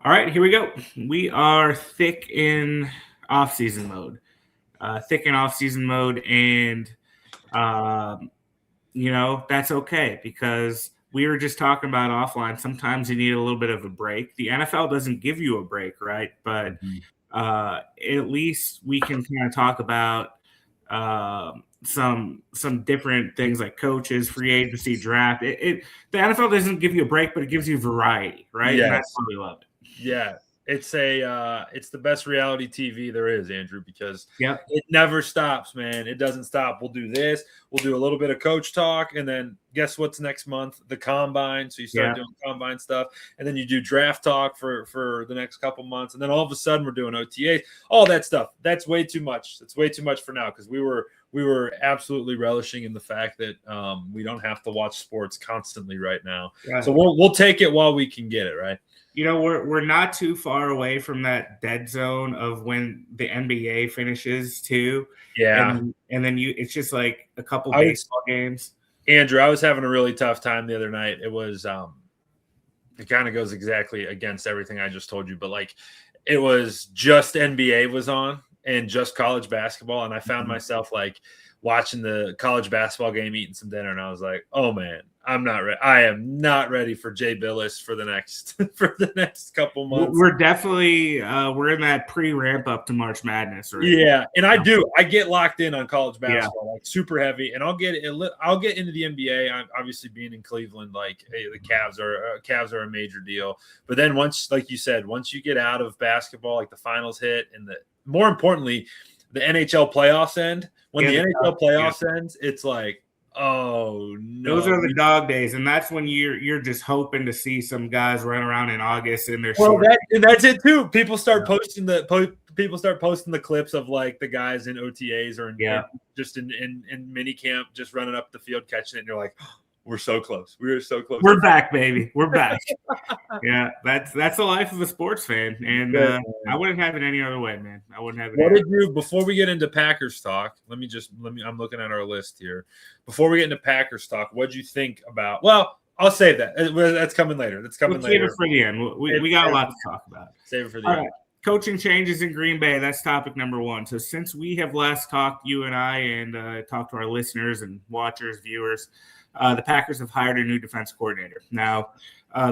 All right, here we go. We are thick in off-season mode. And that's okay because we were just talking about offline. Sometimes you need a little bit of a break. The NFL doesn't give you a break, right? But at least we can kind of talk about some different things like coaches, free agency, draft. The NFL doesn't give you a break, but it gives you variety, right? And that's Yes. why we love it. Yeah. It's the best reality TV there is, Andrew, because Yep. it never stops, man. It doesn't stop. We'll do this. We'll do a little bit of coach talk, and then guess what's next month? The combine. So you start doing combine stuff, and then you do draft talk for the next couple months, and then all of a sudden we're doing OTAs, all that stuff. That's way too much. That's way too much for now because we were absolutely relishing in the fact that we don't have to watch sports constantly right now. Right. So we'll take it while we can get it, right? We're not too far away from that dead zone of when the NBA finishes too. Yeah. And then it's just like a couple baseball games. Andrew, I was having a really tough time the other night. It was it kind of goes exactly against everything I just told you, but like it was just NBA was on and just college basketball. And I found myself like watching the college basketball game, eating some dinner, and I was like, oh man, I'm not ready. I am not ready for Jay Billis for the next couple months. We're definitely we're in that pre-ramp up to March Madness, right? Yeah, and I get locked in on college basketball, like super heavy, and I'll get into the NBA. I'm obviously being in Cleveland, like hey, the Cavs are a major deal. But then once, like you said, once you get out of basketball, like the finals hit, and more importantly, the NHL playoffs end. When the NHL playoffs ends, it's like, oh no, those are the dog days, and that's when you're just hoping to see some guys run around in August in their that's it too. People start posting the clips of like the guys in OTAs or just in mini camp, just running up the field catching it, and you're like, oh, we're so close. We are so close. We're back, baby. We're back. Yeah, that's the life of a sports fan, and I wouldn't have it any other way, man. I wouldn't have it. What did you before we get into Packers talk? Let me. I'm looking at our list here. Before we get into Packers talk, what did you think about? Well, I'll save that. That's coming later. That's coming later. Save it for the end. We got a lot to talk about. Save it for the end. Right. Coaching changes in Green Bay. That's topic number one. So since we have last talked, you and I, and talked to our listeners and watchers, viewers, the Packers have hired a new defense coordinator. Now,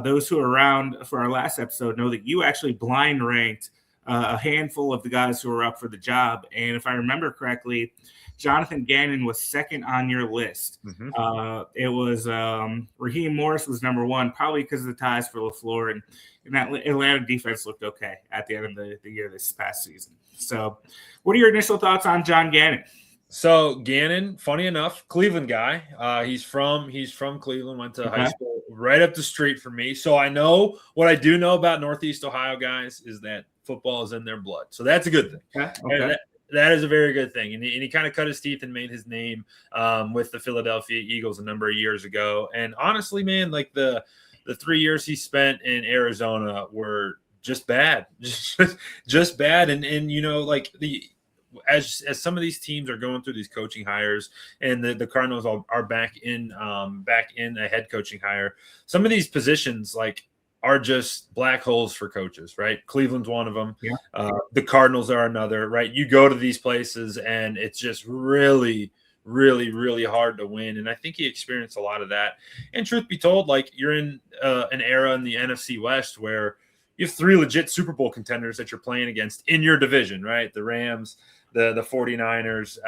those who are around for our last episode know that you actually blind ranked a handful of the guys who were up for the job. And if I remember correctly, Jonathan Gannon was second on your list. It was Raheem Morris was number one, probably because of the ties for LaFleur, and that Atlanta defense looked okay at the end of the year this past season. So what are your initial thoughts on John Gannon? So Gannon, funny enough, Cleveland guy. He's from Cleveland, went to high school right up the street from me. So I know what I do know about Northeast Ohio guys is that football is in their blood. So that's a good thing. Okay. That is a very good thing. And he kind of cut his teeth and made his name with the Philadelphia Eagles a number of years ago. And honestly, man, like the 3 years he spent in Arizona were just bad, just bad. And like as some of these teams are going through these coaching hires, and the Cardinals are back in a head coaching hire, some of these positions like are just black holes for coaches, right? Cleveland's one of them. Yeah. The Cardinals are another, right? You go to these places and it's just really, really, really hard to win. And I think he experienced a lot of that. And truth be told, like you're in an era in the NFC West where you have three legit Super Bowl contenders that you're playing against in your division, right? The Rams, the 49ers,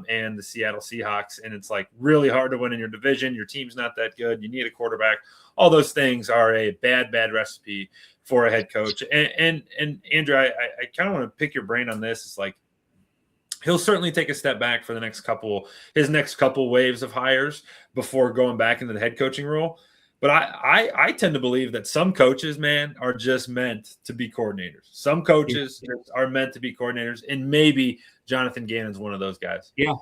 and the Seattle Seahawks. And it's like really hard to win in your division. Your team's not that good. You need a quarterback. All those things are a bad recipe for a head coach. And Andrew, I kind of want to pick your brain on this. It's like he'll certainly take a step back for his next couple waves of hires before going back into the head coaching role. But I tend to believe that some coaches, man, are just meant to be coordinators. Some coaches are meant to be coordinators, and maybe Jonathan Gannon's one of those guys. Yeah.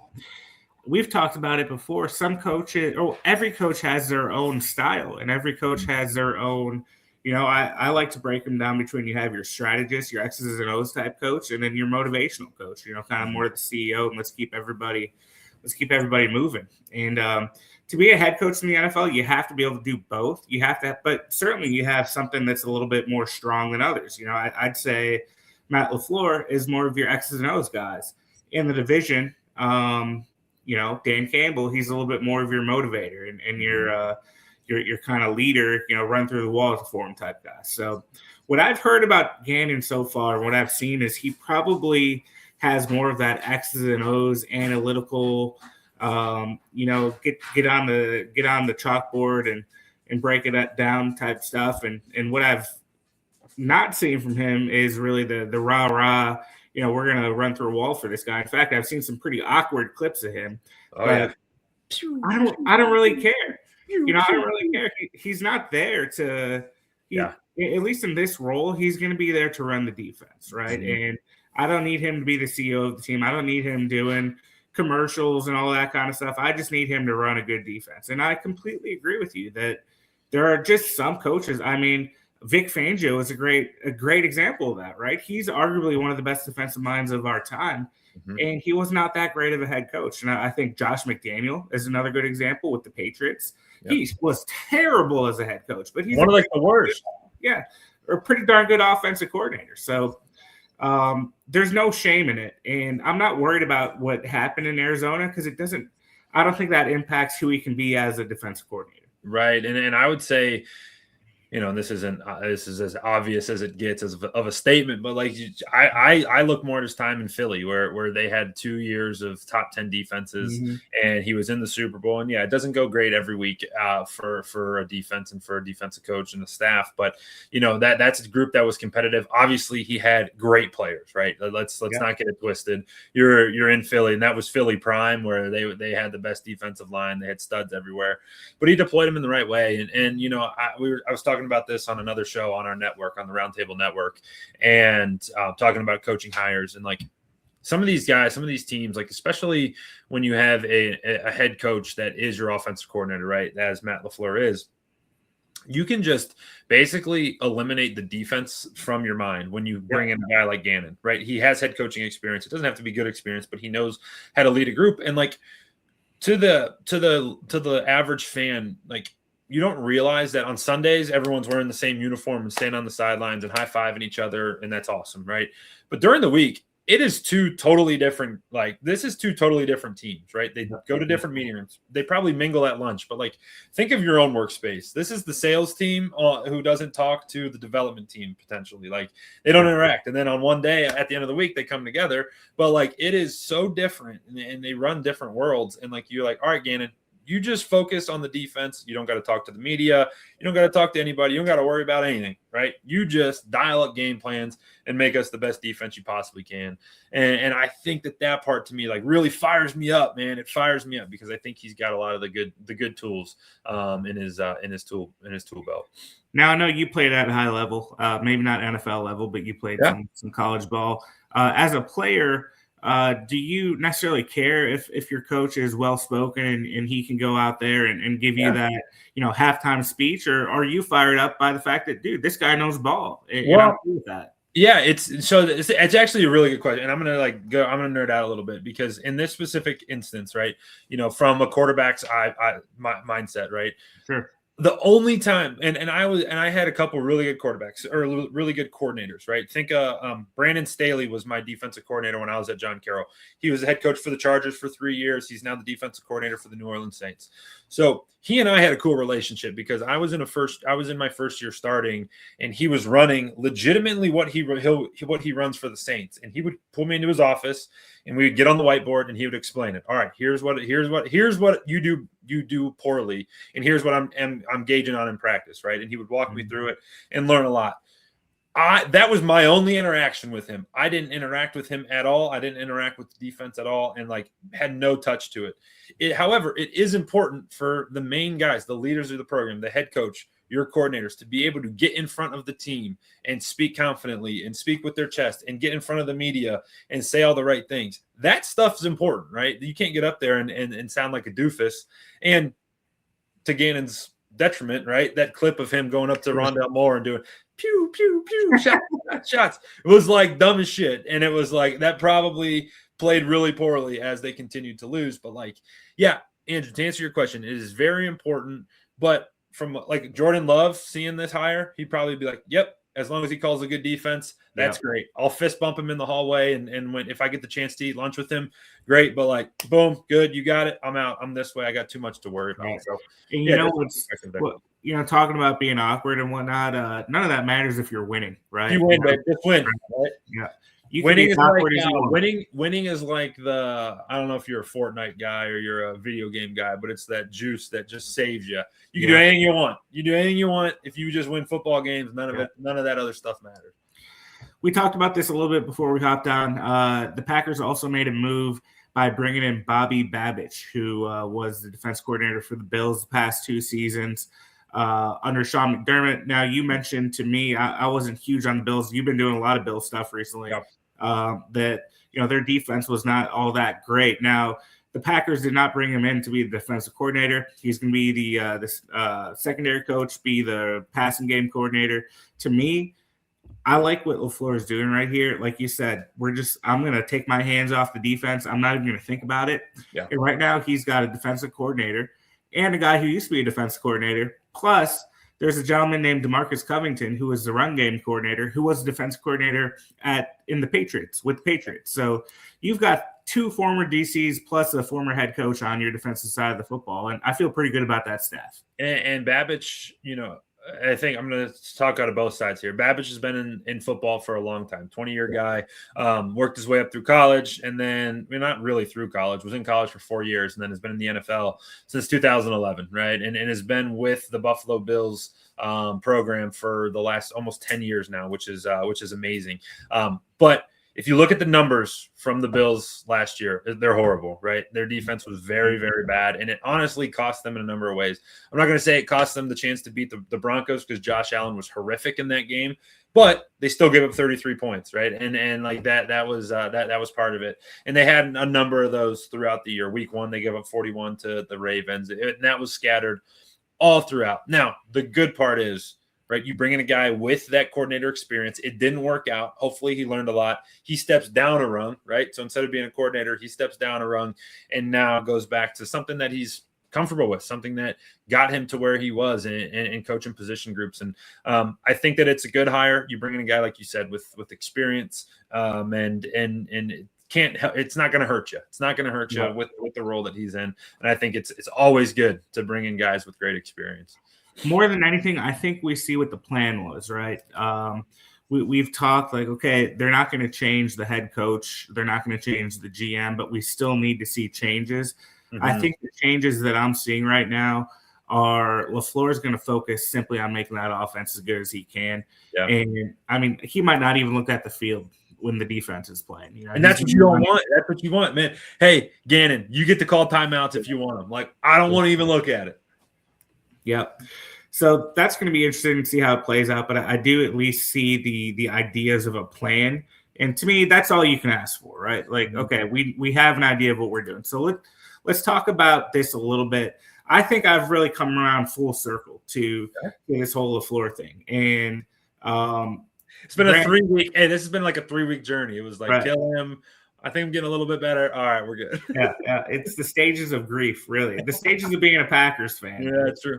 We've talked about it before. Some coaches, every coach has their own style, and every coach has their own, I like to break them down between you have your strategist, your X's and O's type coach, and then your motivational coach, kind of more the CEO, and let's keep everybody moving. And to be a head coach in the NFL, you have to be able to do both. You have to, but certainly you have something that's a little bit more strong than others. You know, I'd say Matt LaFleur is more of your X's and O's guys in the division. You know, Dan Campbell, he's a little bit more of your motivator and your kind of leader, you know, run through the walls for him type guy. So what I've heard about Gannon so far, what I've seen is he probably has more of that X's and O's analytical, you know, get on the chalkboard and break it down type stuff. And what I've not seen from him is really the rah-rah, you know, we're going to run through a wall for this guy. In fact, I've seen some pretty awkward clips of him. I don't really care. You know, I don't really care. He's not there to, at least in this role, he's going to be there to run the defense, right? Mm-hmm. And I don't need him to be the CEO of the team. I don't need him doing commercials and all that kind of stuff. I just need him to run a good defense. And I completely agree with you that there are just some coaches. I mean, Vic Fangio is a great example of that, right? He's arguably one of the best defensive minds of our time, and he was not that great of a head coach. And I think Josh McDaniel is another good example with the Patriots. Yep. He was terrible as a head coach, but he's one of like the worst. Or pretty darn good offensive coordinator. So there's no shame in it, and I'm not worried about what happened in Arizona because it doesn't. I don't think that impacts who he can be as a defensive coordinator. Right, and I would say, you know, this is as obvious as it gets of a statement, but like I look more at his time in Philly where they had 2 years of top 10 defenses and he was in the Super Bowl. And it doesn't go great every week for a defense and for a defensive coach and the staff, but you know, that's a group that was competitive. Obviously he had great players, right? Let's not get it twisted. You're in Philly, and that was Philly prime where they had the best defensive line. They had studs everywhere, but he deployed them in the right way. And you know, I was talking about this on another show on our network, on the Roundtable Network, and talking about coaching hires and like some of these guys, some of these teams, like especially when you have a head coach that is your offensive coordinator, right? As Matt LaFleur is, you can just basically eliminate the defense from your mind when you bring in a guy like Gannon, right? He has head coaching experience. It doesn't have to be good experience, but he knows how to lead a group. And like to the average fan, like, you don't realize that on Sundays, everyone's wearing the same uniform and standing on the sidelines and high-fiving each other, and that's awesome, right? But during the week, it is two totally different, like, this is two totally different teams, right? They go to different meeting rooms. They probably mingle at lunch, but, like, think of your own workspace. This is the sales team who doesn't talk to the development team, potentially. Like, they don't interact. And then on one day, at the end of the week, they come together. But, like, it is so different, and they run different worlds. And, like, you're like, all right, Gannon, you just focus on the defense. You don't got to talk to the media. You don't got to talk to anybody. You don't got to worry about anything, right? You just dial up game plans and make us the best defense you possibly can. And I think that part to me, like, really fires me up, man. It fires me up because I think he's got a lot of the good tools in his tool belt. Now, I know you played at a high level, maybe not NFL level, but you played some college ball. As a player, do you necessarily care if your coach is well-spoken and he can go out there and give you that, you know, halftime speech, or are you fired up by the fact that, dude, this guy knows ball? And I'm cool with that. Yeah, it's actually a really good question. And I'm going to nerd out a little bit because in this specific instance, right, you know, from a quarterback's mindset, right? Sure. The only time, and I had a couple really good quarterbacks or really good coordinators, right? Think Brandon Staley was my defensive coordinator when I was at John Carroll. He was the head coach for the Chargers for 3 years. He's now the defensive coordinator for the New Orleans Saints. So he and I had a cool relationship because I was in my first year starting, and he was running legitimately what he runs for the Saints, and he would pull me into his office, and we would get on the whiteboard, and he would explain it. All right, here's what you do poorly, and here's what I'm gauging on in practice, right? And he would walk me through it and learn a lot. That was my only interaction with him. I didn't interact with him at all. I didn't interact with the defense at all, and like had no touch to it. However, it is important for the main guys, the leaders of the program, the head coach, your coordinators, to be able to get in front of the team and speak confidently and speak with their chest and get in front of the media and say all the right things. That stuff is important, right? You can't get up there and sound like a doofus. And to Gannon's detriment, right? That clip of him going up to Rondale Moore and doing pew, pew, pew, shots. It was like dumb as shit. And it was like that probably played really poorly as they continued to lose. But like, yeah, Andrew, to answer your question, it is very important. But from like Jordan Love seeing this hire, he'd probably be like, "Yep, as long as he calls a good defense, that's great. I'll fist bump him in the hallway, and if I get the chance to eat lunch with him, great. But like, boom, good, you got it. I'm out. I'm this way. I got too much to worry about." Right. So, and you know talking about being awkward and whatnot, none of that matters if you're winning, right? You win, babe. Just win. Right? Yeah. Winning is like the, I don't know if you're a Fortnite guy or you're a video game guy, but it's that juice that just saves you. You can do anything you want. You do anything you want. If you just win football games, none of that other stuff matters. We talked about this a little bit before we hopped on. The Packers also made a move by bringing in Bobby Babich, who was the defense coordinator for the Bills the past 2 seasons under Sean McDermott. Now, you mentioned to me, I wasn't huge on the Bills. You've been doing a lot of Bills stuff recently. Yep. That their defense was not all that great. Now, the Packers did not bring him in to be the defensive coordinator. He's going to be the secondary coach, be the passing game coordinator. To me, I like what LaFleur is doing right here. Like you said, I'm going to take my hands off the defense. I'm not even going to think about it. Yeah. And right now, he's got a defensive coordinator and a guy who used to be a defensive coordinator. Plus, there's a gentleman named DeMarcus Covington, who was the run game coordinator, who was the defensive coordinator with the Patriots. So you've got 2 former DCs plus a former head coach on your defensive side of the football, and I feel pretty good about that staff. And Babich, I think I'm going to talk out of both sides here. Babich has been in football for a long time, 20-year guy, worked his way up through college, and then not really through college, was in college for 4 years, and then has been in the NFL since 2011, right? And has been with the Buffalo Bills program for the last almost 10 years now, which is amazing. But if you look at the numbers from the Bills last year, they're horrible, right? Their defense was very, very bad, and it honestly cost them in a number of ways. I'm not going to say it cost them the chance to beat the Broncos because Josh Allen was horrific in that game, but they still gave up 33 points, right? And like that was part of it. And they had a number of those throughout the year. Week 1, they gave up 41 to the Ravens, and that was scattered all throughout. Now, the good part is, right, you bring in a guy with that coordinator experience. It didn't work out. Hopefully he learned a lot. He steps down a rung, right? So instead of being a coordinator, he steps down a rung and now goes back to something that he's comfortable with, something that got him to where he was in coaching position groups. And I think that it's a good hire. You bring in a guy, like you said, with experience and it's not going to hurt you. It's not going to hurt you with the role that he's in. And I think it's always good to bring in guys with great experience. More than anything, I think we see what the plan was, right? We've talked like, okay, they're not going to change the head coach. They're not going to change the GM, but we still need to see changes. Mm-hmm. I think the changes that I'm seeing right now are LaFleur is going to focus simply on making that offense as good as he can. Yeah. And, I mean, he might not even look at the field when the defense is playing. And that's what you don't want. That's what you want, man. Hey, Gannon, you get to call timeouts if you want them. Like, I don't want to even look at it. Yep. So that's going to be interesting to see how it plays out. But I do at least see the ideas of a plan. And to me, that's all you can ask for, right? Like, okay, we have an idea of what we're doing. So let's talk about this a little bit. I think I've really come around full circle to this whole LaFleur thing. And it's been a 3-week. Hey, this has been like a 3-week journey. It was like, kill him. I think I'm getting a little bit better. All right, we're good. Yeah. It's the stages of grief, really. The stages of being a Packers fan. Yeah, that's true.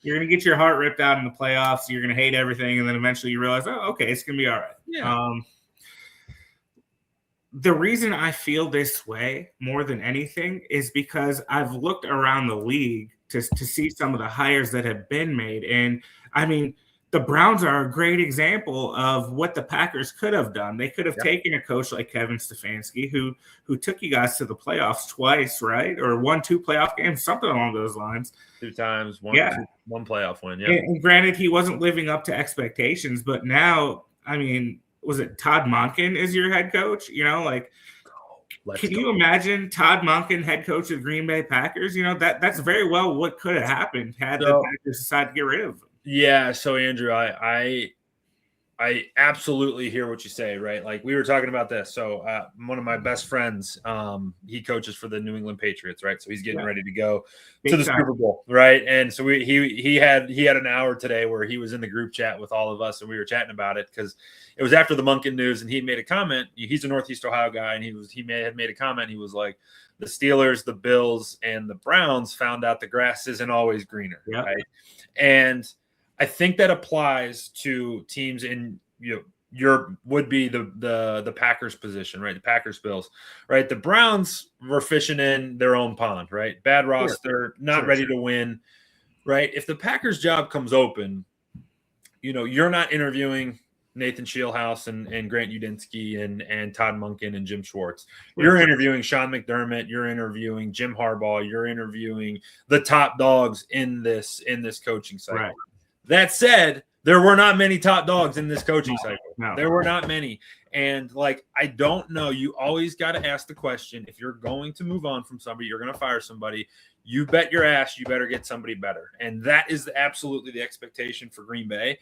You're going to get your heart ripped out in the playoffs. You're going to hate everything. And then eventually you realize, oh, okay, it's going to be all right. Yeah. The reason I feel this way more than anything is because I've looked around the league to see some of the hires that have been made. And, I mean, the Browns are a great example of what the Packers could have done. They could have taken a coach like Kevin Stefanski, who took you guys to the playoffs twice, right? Or won 2 playoff games, something along those lines. 2 times, one playoff win. Yeah. And granted, he wasn't living up to expectations, but now, I mean, was it Todd Monken is your head coach? Can you imagine Todd Monken, head coach of the Green Bay Packers? That's very well what could have happened had the Packers decided to get rid of him. Yeah, so Andrew, I I absolutely hear what you say, right? Like we were talking about this. So one of my best friends, he coaches for the New England Patriots, right? So he's getting ready to go to the Super Bowl, right? And so he had an hour today where he was in the group chat with all of us, and we were chatting about it because it was after the Monken news, and he made a comment. He's a Northeast Ohio guy, and he had made a comment. He was like, the Steelers, the Bills, and the Browns found out the grass isn't always greener, right? And I think that applies to teams in your would be the Packers position, right? The Packers, Bills, right? The Browns were fishing in their own pond, right? Bad roster, not ready to win, right? If the Packers job comes open, you're not interviewing Nathan Shieldhouse and Grant Udinski and Todd Monken and Jim Schwartz. You're interviewing Sean McDermott. You're interviewing Jim Harbaugh. You're interviewing the top dogs in this coaching cycle. Right. That said, there were not many top dogs in this coaching cycle. No. There were not many. And, I don't know. You always got to ask the question, if you're going to move on from somebody, you're going to fire somebody, you bet your ass you better get somebody better. And that is absolutely the expectation for Green Bay.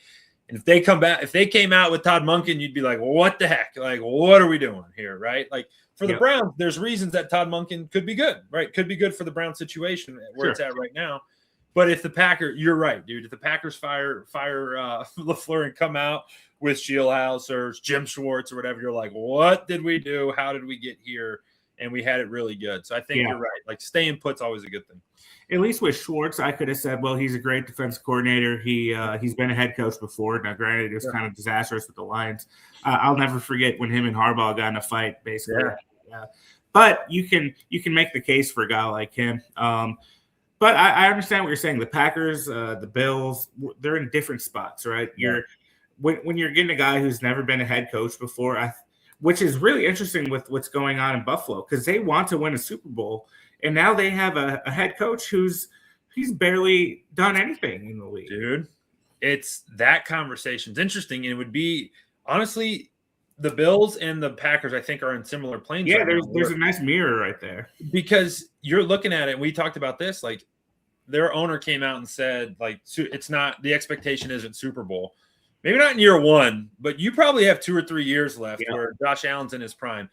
And if they came out with Todd Monken, you'd be like, well, what the heck? What are we doing here, right? For the Browns, there's reasons that Todd Monken could be good, right? Could be good for the Browns situation where it's at right now. But if the Packers, you're right, dude. If the Packers fire LaFleur and come out with Shieldhouse or Jim Schwartz or whatever, you're like, what did we do? How did we get here? And we had it really good. So I think you're right. Staying put's always a good thing. At least with Schwartz, I could have said, well, he's a great defensive coordinator. He's been a head coach before. Now, granted, it was kind of disastrous with the Lions. I'll never forget when him and Harbaugh got in a fight, basically. Yeah. But you can make the case for a guy like him. But I understand what you're saying. The Packers, the Bills, they're in different spots, right? When you're getting a guy who's never been a head coach before, which is really interesting with what's going on in Buffalo, because they want to win a Super Bowl, and now they have a head coach he's barely done anything in the league. Dude, it's that conversation's interesting, and it would be honestly the Bills and the Packers, I think, are in similar planes. Yeah, there's a nice mirror right there. Because you're looking at it, and we talked about this, their owner came out and said, it's not, the expectation isn't Super Bowl. Maybe not in year one, but you probably have 2 or 3 years left where Josh Allen's in his prime.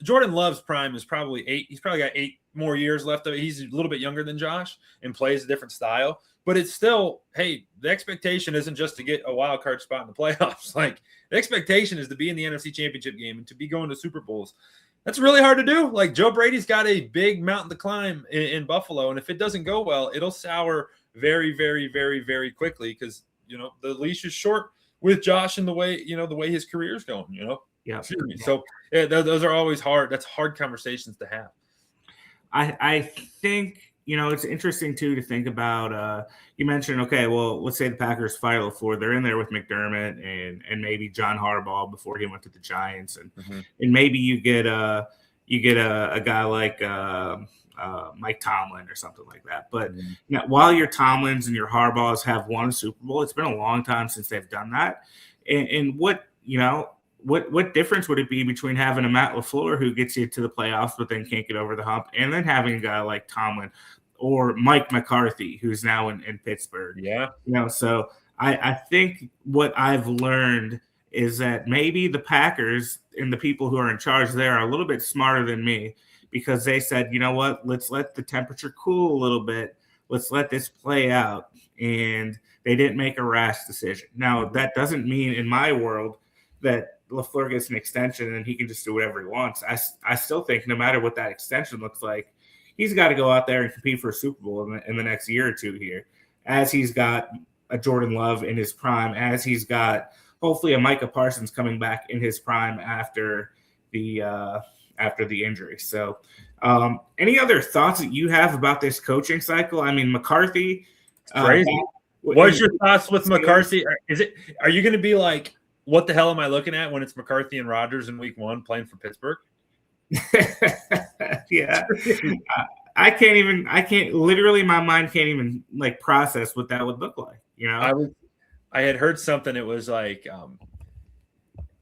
Jordan Love's prime is probably 8. He's probably got 8 more years left of it. He's a little bit younger than Josh and plays a different style. But it's still, hey, the expectation isn't just to get a wild card spot in the playoffs. The expectation is to be in the NFC Championship game and to be going to Super Bowls. That's really hard to do. Joe Brady's got a big mountain to climb in Buffalo, and if it doesn't go well, it'll sour very, very, very, very quickly because the leash is short with Josh and the way his career's going. Yeah. So those are always hard. That's hard conversations to have. I think. It's interesting, too, to think about. You mentioned, okay, well, let's say the Packers fire LaFleur. They're in there with McDermott and maybe John Harbaugh before he went to the Giants. And maybe you get a guy like Mike Tomlin or something like that. But while your Tomlins and your Harbaughs have won a Super Bowl, it's been a long time since they've done that. And what difference would it be between having a Matt LaFleur who gets you to the playoffs but then can't get over the hump, and then having a guy like Tomlin or Mike McCarthy who's now in Pittsburgh? Yeah. So I think what I've learned is that maybe the Packers and the people who are in charge there are a little bit smarter than me, because they said, you know what, let's let the temperature cool a little bit. Let's let this play out. And they didn't make a rash decision. Now, that doesn't mean in my world that LaFleur gets an extension and he can just do whatever he wants. I still think no matter what that extension looks like, he's got to go out there and compete for a Super Bowl in the next year or two here, as he's got a Jordan Love in his prime, as he's got hopefully a Micah Parsons coming back in his prime after the injury. So any other thoughts that you have about this coaching cycle? I mean, McCarthy. Crazy. What's your thoughts with McCarthy? Are you going to be like, what the hell am I looking at when it's McCarthy and Rodgers in week 1 playing for Pittsburgh? Yeah. I can't literally, my mind can't even process what that would look like. I had heard something. It was like,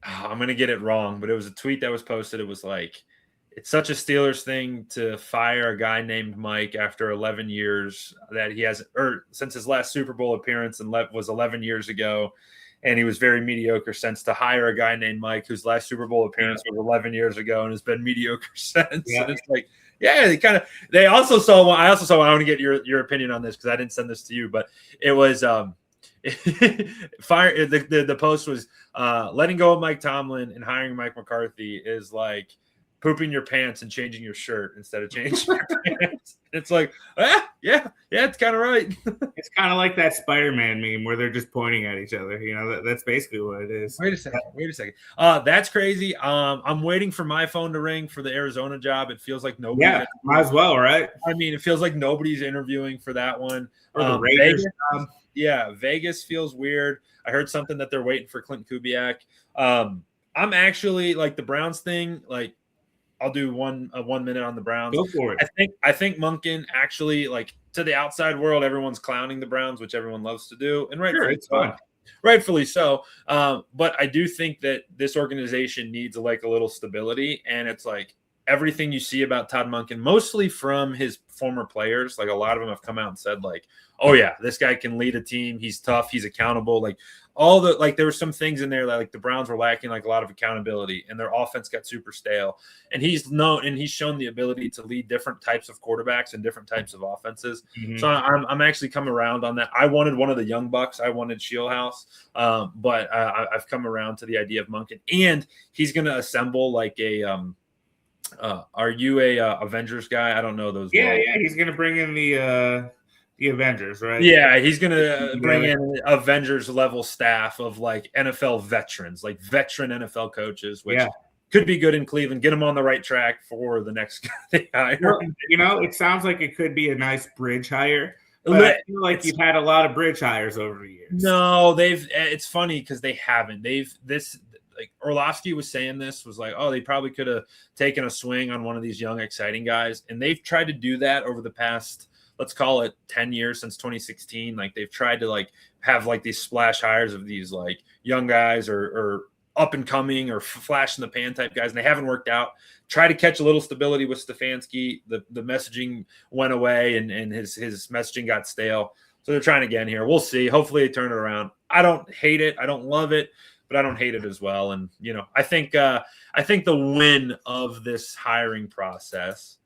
I'm going to get it wrong, but it was a tweet that was posted. It was like, it's such a Steelers thing to fire a guy named Mike after 11 years that he hasn't, or since his last Super Bowl appearance and was 11 years ago. and he was very mediocre since, to hire a guy named Mike, whose last Super Bowl appearance was 11 years ago and has been mediocre since. Yeah. And it's like, yeah, they also saw one. I also saw one. I want to get your opinion on this because I didn't send this to you, but it was the post was letting go of Mike Tomlin and hiring Mike McCarthy is like pooping your pants and changing your shirt instead of changing your pants. It's like, yeah, it's kind of right. It's kind of like that Spider-Man meme where they're just pointing at each other. That's basically what it is. Wait a second. That's crazy. I'm waiting for my phone to ring for the Arizona job. It feels like nobody. Yeah, might as well, right? I mean, it feels like nobody's interviewing for that one. Or the Raiders. Vegas feels weird. I heard something that they're waiting for Clint Kubiak. I'm actually like the Browns thing. Like, I'll do 1 minute on the Browns. Go for it. I think Monken actually, like, to the outside world, everyone's clowning the Browns, which everyone loves to do, and rightfully so. But I do think that this organization needs like a little stability, and it's like everything you see about Todd Monken, mostly from his former players, like a lot of them have come out and said like, oh yeah, this guy can lead a team. He's tough. He's accountable. Like there were some things in there that like the Browns were lacking, like a lot of accountability, and their offense got super stale. And he's shown the ability to lead different types of quarterbacks and different types of offenses. Mm-hmm. So I'm actually come around on that. I wanted one of the young bucks. I wanted Shieldhouse, but I've come around to the idea of Monken, and he's going to assemble like a are you a Avengers guy? I don't know those. Yeah, he's going to bring in the Avengers, right? Yeah, he's going to bring in Avengers level staff of like NFL veterans, like veteran NFL coaches, which could be good in Cleveland. Get them on the right track for the next guy they hire. It sounds like it could be a nice bridge hire. But I feel like you've had a lot of bridge hires over the years. No, it's funny because they haven't. Like Orlovsky was saying this was like, oh, they probably could have taken a swing on one of these young, exciting guys. And they've tried to do that over the past, let's call it 10 years since 2016. Like they've tried to like have like these splash hires of these like young guys or up and coming or flash in the pan type guys. And they haven't worked out. Try to catch a little stability with Stefanski. The messaging went away and his messaging got stale. So they're trying again here. We'll see. Hopefully they turn it around. I don't hate it. I don't love it, but I don't hate it as well. And, I think the win of this hiring process,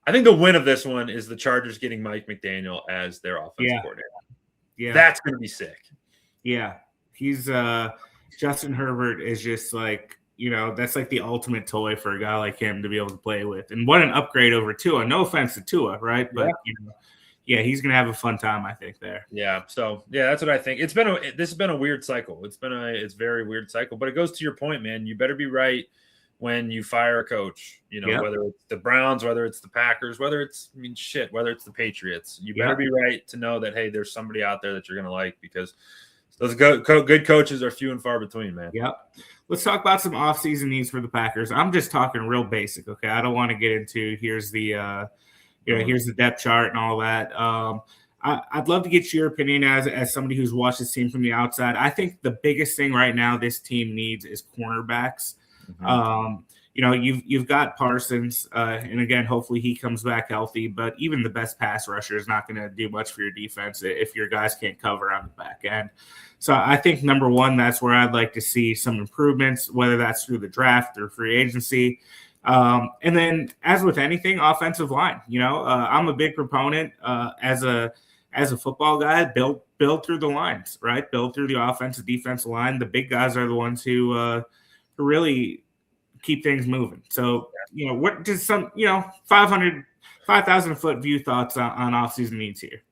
I think the win of this one is the Chargers getting Mike McDaniel as their offensive coordinator. Yeah. That's going to be sick. Yeah. He's Justin Herbert is just like, that's like the ultimate toy for a guy like him to be able to play with. And what an upgrade over Tua. No offense to Tua, right? But, he's going to have a fun time, I think, there. Yeah. So, that's what I think. This has been a weird cycle. It's very weird cycle, but it goes to your point, man. You better be right when you fire a coach, whether it's the Browns, whether it's the Packers, whether it's the Patriots, you better be right to know that, hey, there's somebody out there that you're going to like, because those good coaches are few and far between, man. Yep. Let's talk about some offseason needs for the Packers. I'm just talking real basic, okay? I don't want to get into here's the depth chart and all that. I'd love to get your opinion as somebody who's watched this team from the outside. I think the biggest thing right now this team needs is cornerbacks. Mm-hmm. You've got Parsons, and again, hopefully he comes back healthy. But even the best pass rusher is not going to do much for your defense if your guys can't cover on the back end. So I think number one, that's where I'd like to see some improvements, whether that's through the draft or free agency. And then, as with anything, offensive line. I'm a big proponent as a football guy. Build through the lines, right? Build through the offensive, defensive line. The big guys are the ones who really keep things moving. So, what does 5,000 foot view thoughts on offseason needs here?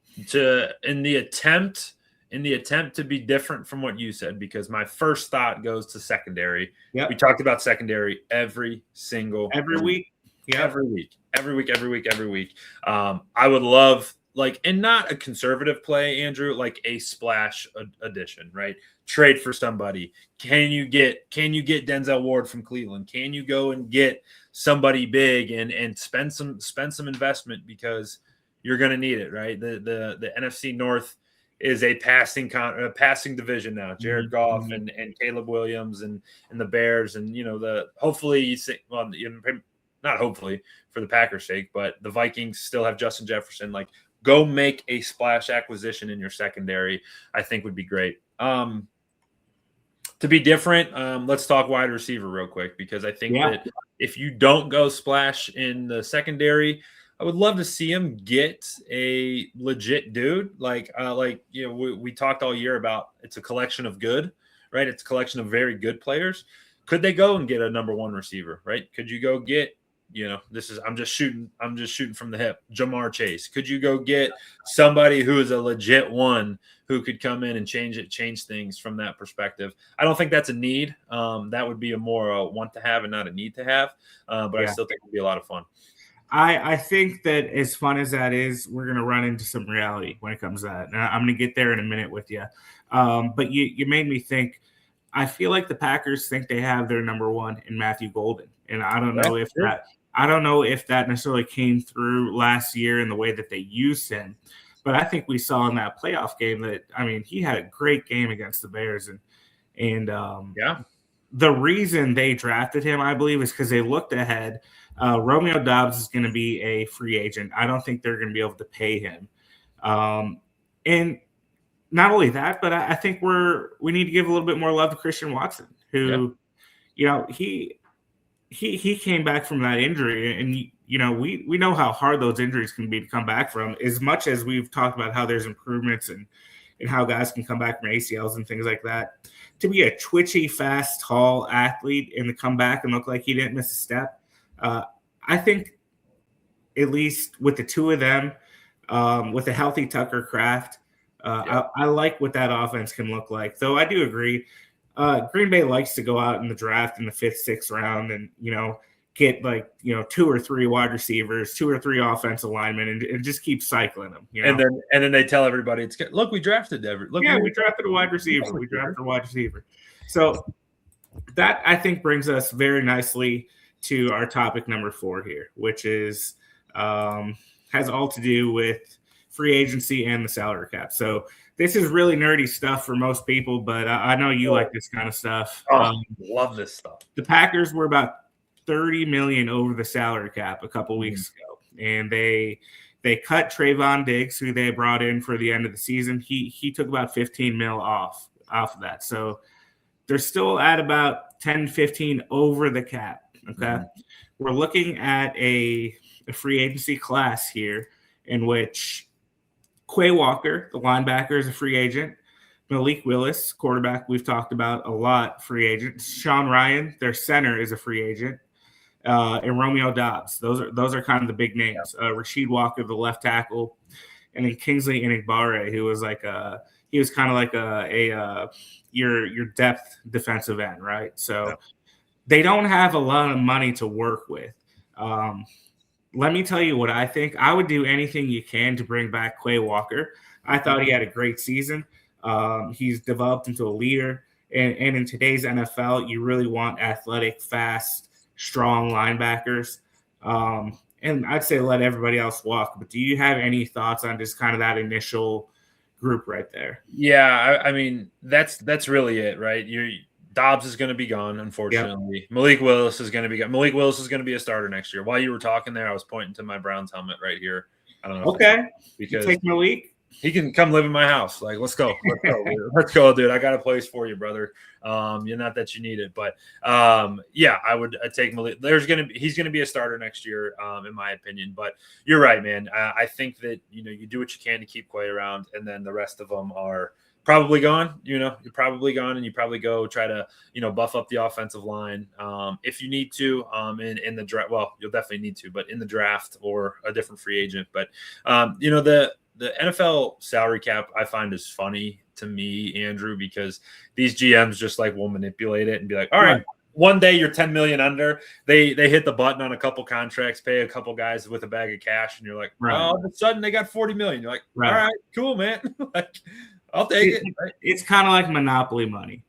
In the attempt to be different from what you said, because my first thought goes to secondary. Yep. We talked about secondary every week. Yeah. Every week. I would love, and not a conservative play, Andrew, like a splash addition, right? Trade for somebody. Can you get Denzel Ward from Cleveland? Can you go and get somebody big and spend some investment, because you're going to need it, right? The NFC North is a passing division now. Jared Goff and Caleb Williams and the Bears, and not hopefully for the Packers' sake, but the Vikings still have Justin Jefferson. Like, go make a splash acquisition in your secondary, I think would be great. To be different, let's talk wide receiver real quick, because I think that if you don't go splash in the secondary, I would love to see him get a legit dude. Like we talked all year about, it's a collection of good, right? It's a collection of very good players. Could they go and get a number one receiver, right? Could you go get, I'm just shooting from the hip, Jamar Chase? Could you go get somebody who is a legit one who could come in and change things from that perspective? I don't think that's a need. That would be a more want to have and not a need to have. But I still think it would be a lot of fun. I think that as fun as that is, we're going to run into some reality when it comes to that. And I'm going to get there in a minute with you. But you made me think. I feel like the Packers think they have their number one in Matthew Golden. And I don't know if that necessarily came through last year in the way that they used him. But I think we saw in that playoff game that, he had a great game against the Bears. And the reason they drafted him, I believe, is because they looked ahead. Romeo Doubs is going to be a free agent. I don't think they're going to be able to pay him. And not only that, but I think we need to give a little bit more love to Christian Watson, who, he came back from that injury, and we know how hard those injuries can be to come back from. As much as we've talked about how there's improvements and how guys can come back from ACLs and things like that, to be a twitchy, fast, tall athlete and to come back and look like he didn't miss a step, I think at least with the two of them, with a healthy Tucker Kraft, I like what that offense can look like. Though I do agree, Green Bay likes to go out in the draft in the 5th, 6th round and, get 2 or 3 wide receivers, 2 or 3 offensive linemen, and just keep cycling them. And then they tell everybody, we drafted Everett. We drafted a wide receiver. We drafted a wide receiver. So that, I think, brings us very nicely to our topic number 4 here, which is has all to do with free agency and the salary cap. So this is really nerdy stuff for most people, but I know you like this kind of stuff. Love this stuff. The Packers were about $30 million over the salary cap a couple weeks ago, and they cut Trayvon Diggs, who they brought in for the end of the season. He took about $15 million off of that, so they're still at about 10, 15 over the cap. Okay, we're looking at a free agency class here in which Quay Walker, the linebacker, is a free agent. Malik Willis, quarterback, we've talked about a lot, free agent. Sean Ryan, their center, is a free agent. And Romeo Doubs. Those are kind of the big names. Rasheed Walker, the left tackle, and then Kingsley Enagbare, who was kind of like your depth defensive end, right? So they don't have a lot of money to work with. Let me tell you what I think. I would do anything you can to bring back Quay Walker. I thought he had a great season. He's developed into a leader. And in today's NFL, you really want athletic, fast, strong linebackers. And I'd say let everybody else walk. But do you have any thoughts on just kind of that initial group right there? Yeah, I mean, that's really it, right? Dobbs is going to be gone, unfortunately. Yep. Malik Willis is going to be gone. Malik Willis is going to be a starter next year. While you were talking there, I was pointing to my Browns helmet right here. I don't know. Okay. Because you take Malik? He can come live in my house. Like, let's go. Let's go, dude. I got a place for you, brother. Not that you need it, but I'd take Malik. He's gonna be a starter next year, in my opinion. But you're right, man. I think that you do what you can to keep Quay around, and then the rest of them are probably gone. You're probably gone, and you probably go try to buff up the offensive line if you need to in the draft. Well, you'll definitely need to, but in the draft or a different free agent. But the NFL salary cap I find is funny to me, Andrew, because these GMs just will manipulate it and be like, all right, one day you're 10 million under. They hit the button on a couple contracts, pay a couple guys with a bag of cash, and you're like, all of a sudden they got 40 million. You're like, all right, cool, man. I'll take it. It's kind of like monopoly money,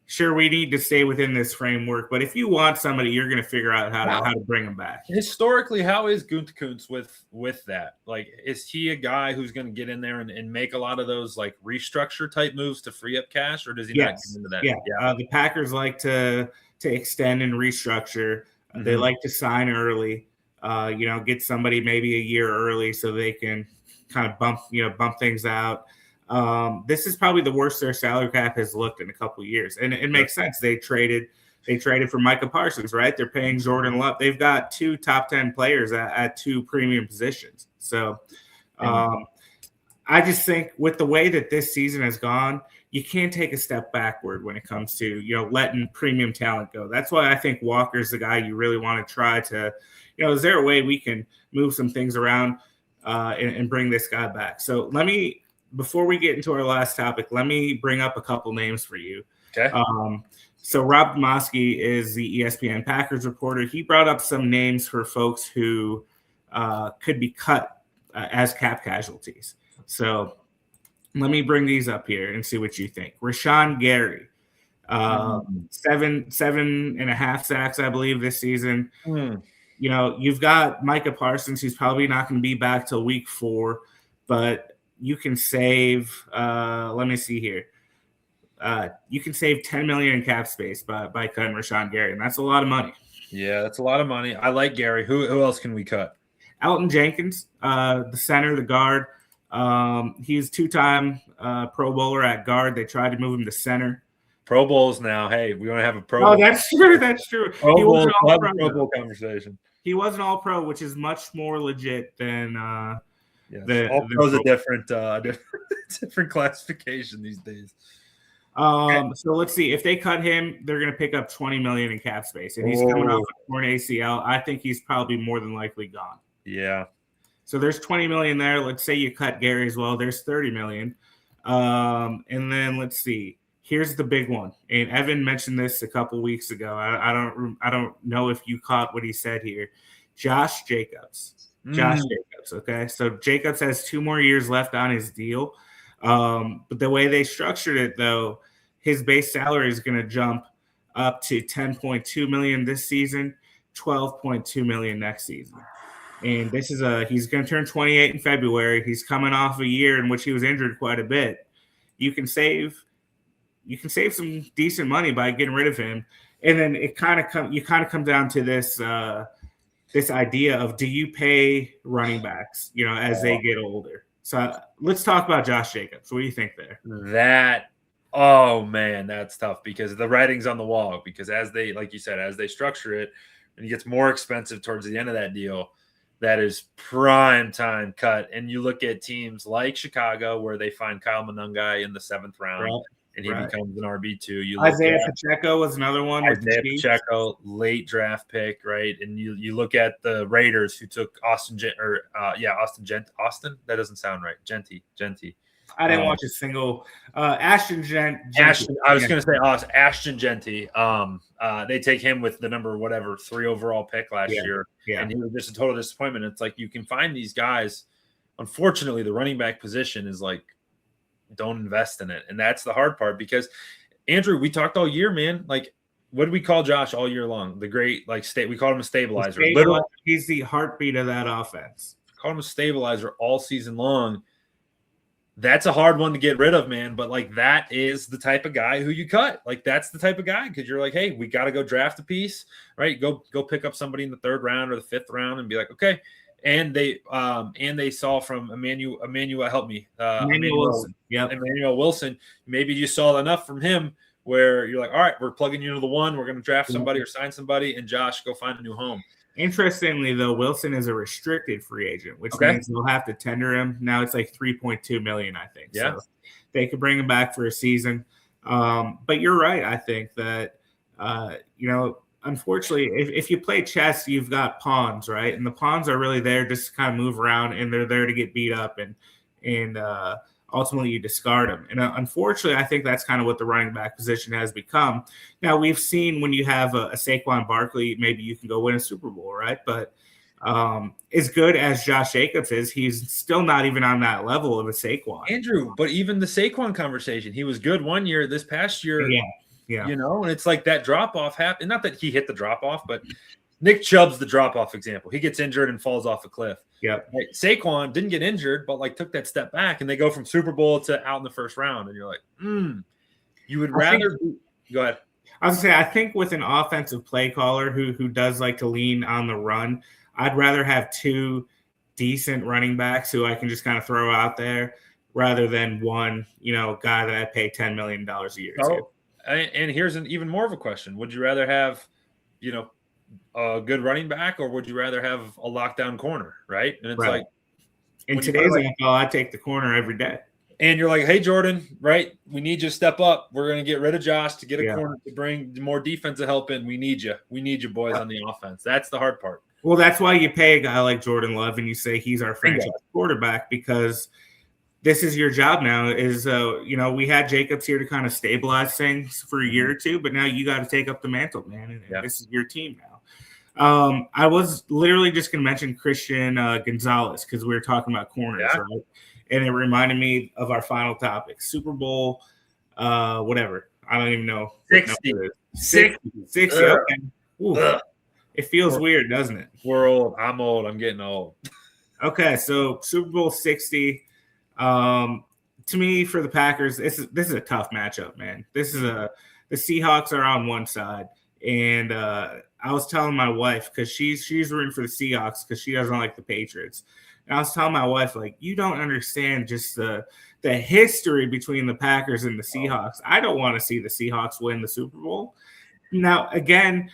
sure, we need to stay within this framework, but if you want somebody, you're going to figure out how to bring them back. Historically, how is Gutekunst with that? Is he a guy who's going to get in there and make a lot of those restructure type moves to free up cash, or does he not get into that? Yeah. The Packers like to extend and restructure. They like to sign early. Get somebody maybe a year early so they can kind of bump things out. This is probably the worst their salary cap has looked in a couple of years, and it makes sense. They traded for Micah Parsons, right? They're paying Jordan Love. They've got 2 top 10 players at 2 premium positions. So I just think with the way that this season has gone, you can't take a step backward when it comes to, letting premium talent go. That's why I think Walker's the guy you really want to try to, is there a way we can move some things around and bring this guy back? So before we get into our last topic, let me bring up a couple names for you. Okay. So Rob Demoski is the ESPN Packers reporter. He brought up some names for folks who could be cut as cap casualties. So let me bring these up here and see what you think. Rashawn Gary, 7.5 sacks, I believe, this season. You've got Micah Parsons, who's probably not going to be back till week 4, but you can save. Let me see here. You can save $10 million in cap space by cutting Rashawn Gary, and that's a lot of money. Yeah, that's a lot of money. I like Gary. Who else can we cut? Elton Jenkins, the center, the guard. He's 2-time Pro Bowler at guard. They tried to move him to center. Pro Bowls now. Hey, we want to have a Pro Bowl. Bowl. That's true. That's true. Pro Bowl conversation. He was an All-Pro, which is much more legit than All-Pro's a different classification these days. So let's see. If they cut him, they're going to pick up $20 million in cap space, and he's coming off a torn ACL. I think he's probably more than likely gone. Yeah. So there's $20 million there. Let's say you cut Gary as well. There's $30 million. And then let's see. Here's the big one. And Evan mentioned this a couple weeks ago. I don't know if you caught what he said here. Josh Jacobs. Jacobs. Okay. So Jacobs has 2 more years left on his deal. But the way they structured it, though, his base salary is going to jump up to $10.2 million this season, $12.2 million next season. And this is he's going to turn 28 in February. He's coming off a year in which he was injured quite a bit. You can save some decent money by getting rid of him. And then you kind of come down to this idea of, do you pay running backs, as they get older? So let's talk about Josh Jacobs. What do you think there? Oh man, that's tough because the writing's on the wall. Because as they, like you said, as they structure it, and it gets more expensive towards the end of that deal, that is prime time cut. And you look at teams like Chicago, where they find Kyle Monungai in the 7th round, and he becomes an RB2. Isaiah Pacheco was another one. Isaiah Pacheco, late draft pick, right? And you look at the Raiders, who took Austin. That doesn't sound right. Genty. I didn't watch a single Ashton Genty. I was going to say Ashton Genty. They take him with the number 3 overall pick last year, and he was just a total disappointment. It's like you can find these guys. Unfortunately, the running back position is like, don't invest in it, and that's the hard part. Because Andrew, we talked all year, man. Like, what did we call Josh all year long? The great state. We called him a stabilizer. Literally, he's the heartbeat of that offense. Called him a stabilizer all season long. That's a hard one to get rid of, man. But that is the type of guy who you cut. That's the type of guy, because you're like, hey, we got to go draft a piece, right? Go pick up somebody in the 3rd round or the 5th round and be like, okay. And they saw from Emmanuel Wilson. Yeah, Emmanuel Wilson. Maybe you saw enough from him where you're like, all right, we're plugging you into the 1. We're going to draft somebody or sign somebody, and Josh, go find a new home. Interestingly, though, Wilson is a restricted free agent, which means they'll have to tender him. Now it's like $3.2 million, I think. Yeah. So they could bring him back for a season. But you're right. I think that, unfortunately, if you play chess, you've got pawns, right? And the pawns are really there just to kind of move around, and they're there to get beat up, and ultimately you discard them. And unfortunately, I think that's kind of what the running back position has become. Now, we've seen when you have a Saquon Barkley, maybe you can go win a Super Bowl, right? But as good as Josh Jacobs is, he's still not even on that level of a Saquon. Andrew, but even the Saquon conversation, he was good one year. This past year, yeah. And it's like that drop-off happened. Not that he hit the drop-off, but Nick Chubb's the drop-off example. He gets injured and falls off a cliff. Yeah. Right? Saquon didn't get injured, but took that step back, and they go from Super Bowl to out in the 1st round. And you're like, you would rather go ahead. I was going to say, I think with an offensive play caller who does like to lean on the run, I'd rather have 2 decent running backs who I can just kind of throw out there rather than one, guy that I pay $10 million a year to. And here's an even more of a question. Would you rather have, a good running back, or would you rather have a lockdown corner, right? And it's like, in today's NFL, I take the corner every day. And you're like, hey, Jordan, right? We need you to step up. We're going to get rid of Josh to get a corner to bring more defensive help in. We need you. We need you boys on the offense. That's the hard part. Well, that's why you pay a guy like Jordan Love and you say he's our franchise quarterback, because this is your job now. We had Jacobs here to kind of stabilize things for a year or two, but now you got to take up the mantle, man. And this is your team now. I was literally just going to mention Christian Gonzalez because we were talking about corners, right? And it reminded me of our final topic, Super Bowl, whatever. I don't even know. 60. 60. Okay. It feels weird, doesn't it? We're old. I'm old. I'm getting old. Okay, so Super Bowl 60. To me, for the Packers, this is a tough matchup, man. The Seahawks are on one side, and I was telling my wife, because she's rooting for the Seahawks because she doesn't like the Patriots. And I was telling my wife, like, you don't understand just the history between the Packers and the Seahawks. I don't want to see the Seahawks win the Super Bowl. Now, again,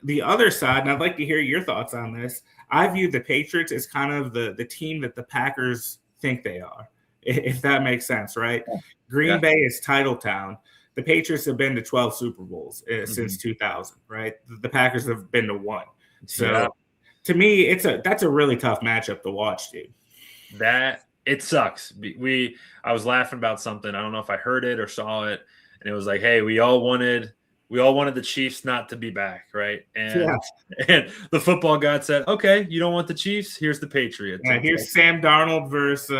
the other side, and I'd like to hear your thoughts on this, I view the Patriots as kind of the team that the Packers think they are, if that makes sense, right? Green Bay is title town. The Patriots have been to 12 Super Bowls since 2000, right? The Packers have been to 1. So to me, that's a really tough matchup to watch, dude. That it sucks. I was laughing about something. I don't know if I heard it or saw it, and it was like, hey, we all wanted the Chiefs not to be back, right? And the football god said, okay, you don't want the Chiefs? Here's the Patriots. Yeah, here's Sam Darnold versus,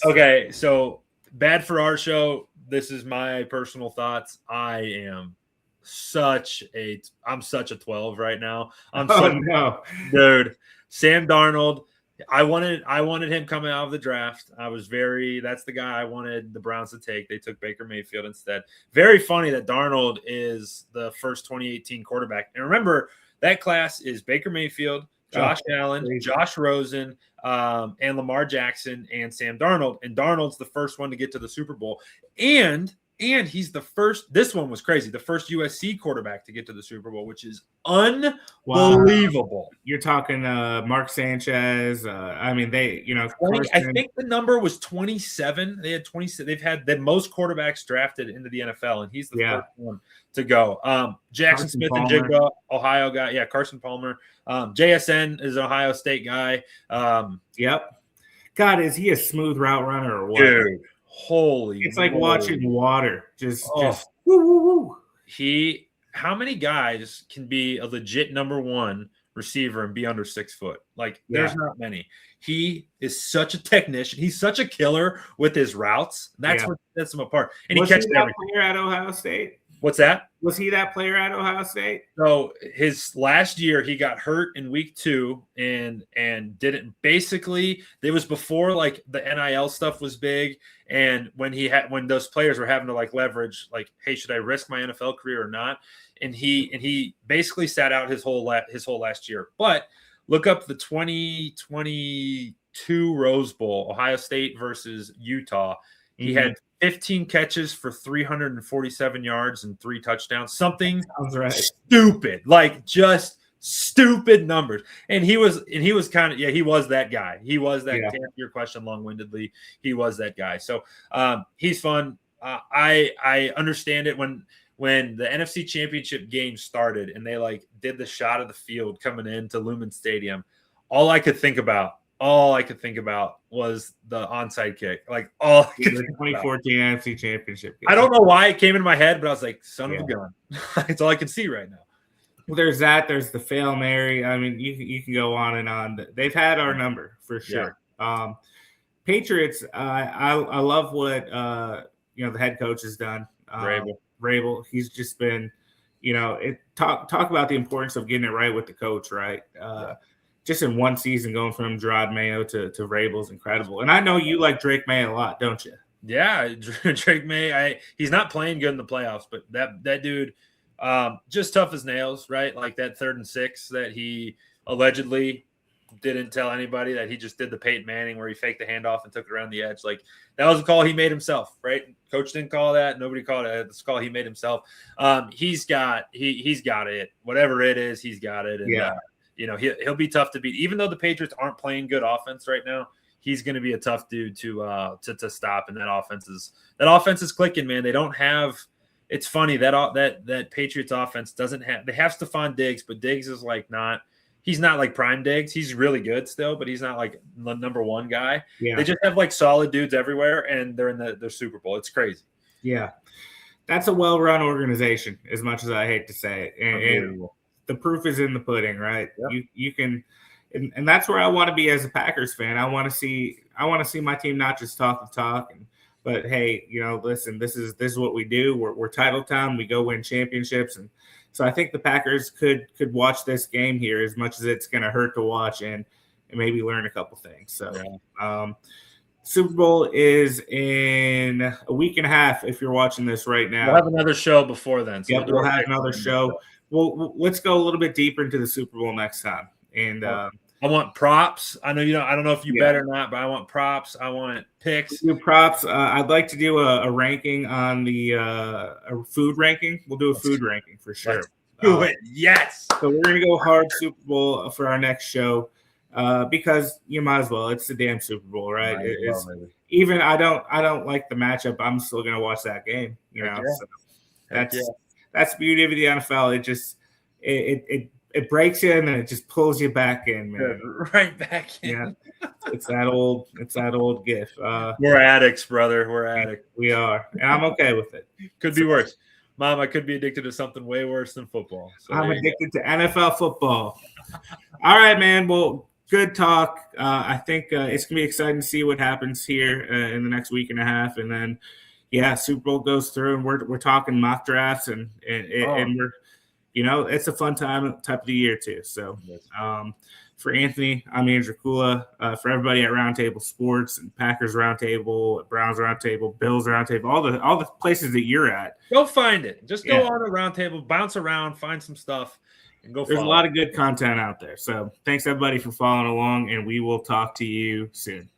okay, so bad for our show. This is my personal thoughts. I'm such a 12 right now. Dude, Sam Darnold. I wanted him coming out of the draft. That's the guy I wanted the Browns to take. They took Baker Mayfield instead. Very funny that Darnold is the first 2018 quarterback. And remember, that class is Baker Mayfield, Josh Allen, Josh Rosen, and Lamar Jackson, and Sam Darnold. And Darnold's the first one to get to the Super Bowl. And he's the first, this one was crazy, the first USC quarterback to get to the Super Bowl, which is unbelievable. Wow. You're talking Mark Sanchez. I think the number was 27. They had 27. They've had the most quarterbacks drafted into the NFL, and he's the first one to go. Jackson Smith and Jigba, Ohio guy. Yeah, Carson Palmer. JSN is an Ohio State guy. Yep. God, is he a smooth route runner or what? Dude. Holy, it's like watching water. Just woo, woo, woo. How many guys can be a legit number 1 receiver and be under 6 foot? Like, there's not many. He is such a technician. He's such a killer with his routes. That's what sets him apart. And he catches everything. Player at Ohio State? What's that? Was he that player at Ohio State? So his last year, he got hurt in week 2 and didn't. Basically, it was before like the NIL stuff was big, and when those players were having to like leverage, like, hey, should I risk my NFL career or not? And he basically sat out his whole last year. But look up the 2022 Rose Bowl, Ohio State versus Utah. He had 15 catches for 347 yards and 3 touchdowns. Something stupid, like just stupid numbers. And he was kind of he was that guy. He was that. To answer your question long-windedly, he was that guy. So he's fun. I understand it when the NFC Championship game started and they like did the shot of the field coming into Lumen Stadium. All I could think about was the onside kick. Like the 2014 NFC Championship game. I don't know why it came into my head, but I was like, son of a gun. That's all I can see right now. Well, there's that. There's the Fail Mary. I mean, you can go on and on. They've had our number for sure. Yeah. Patriots, I love what the head coach has done. Rabel. He's just been, talk about the importance of getting it right with the coach, right? Just in one season, going from Gerard Mayo to Rabel is incredible. And I know you like Drake May a lot, don't you? Yeah, Drake May. He's not playing good in the playoffs, but that dude, just tough as nails, right? Like that 3rd and 6 that he allegedly didn't tell anybody that he just did the Peyton Manning where he faked the handoff and took it around the edge. Like, that was a call he made himself, right? Coach didn't call that. Nobody called it. It's a call he made himself. He's got it. Whatever it is, he's got it. And, he'll be tough to beat. Even though the Patriots aren't playing good offense right now, he's going to be a tough dude to stop. And that offense is clicking, man. They don't have. It's funny that Patriots offense doesn't have. They have Stephon Diggs, but Diggs is like not. He's not like prime Diggs. He's really good still, but he's not like the number one guy. Yeah. They just have like solid dudes everywhere, and they're in the Super Bowl. It's crazy. Yeah, that's a well-run organization. As much as I hate to say it, and the proof is in the pudding, right? Yep. You can, and that's where I want to be as a Packers fan. I want to see my team not just talk the talk, but hey, listen, this is what we do. We're title town. We go win championships, and so I think the Packers could watch this game here as much as it's going to hurt to watch and maybe learn a couple things. So Super Bowl is in a week and a half if you're watching this right now. We'll have another show before then. So we'll have another show. Well, let's go a little bit deeper into the Super Bowl next time. And I want props. I know I don't know if you bet or not, but I want props. I want picks. We'll do props. I'd like to do a ranking on the a food ranking. We'll do a food ranking for sure. Let's do it. Yes. So we're gonna go hard Super Bowl for our next show because you might as well. It's the damn Super Bowl, right? Even I don't like the matchup. I'm still gonna watch that game. So that's the beauty of the NFL. It just it breaks you and then it just pulls you back in, man. Right back in. Yeah. It's that old gif. We're addicts, brother. We're addicts. We are. And I'm okay with it. Could be worse. Mom, I could be addicted to something way worse than football. So I'm addicted to NFL football. All right, man. Well, good talk. I think it's going to be exciting to see what happens here in the next week and a half. And then, Super Bowl goes through and we're talking mock drafts and we're, it's a fun type of the year too. So for Anthony, I'm Andrew Kula. For everybody at Roundtable Sports and Packers Roundtable, Browns Roundtable, Bills Roundtable, all the places that you're at. Go find it. Just go on a Roundtable, bounce around, find some stuff, and go. There's a lot of good content out there. So thanks everybody for following along, and we will talk to you soon.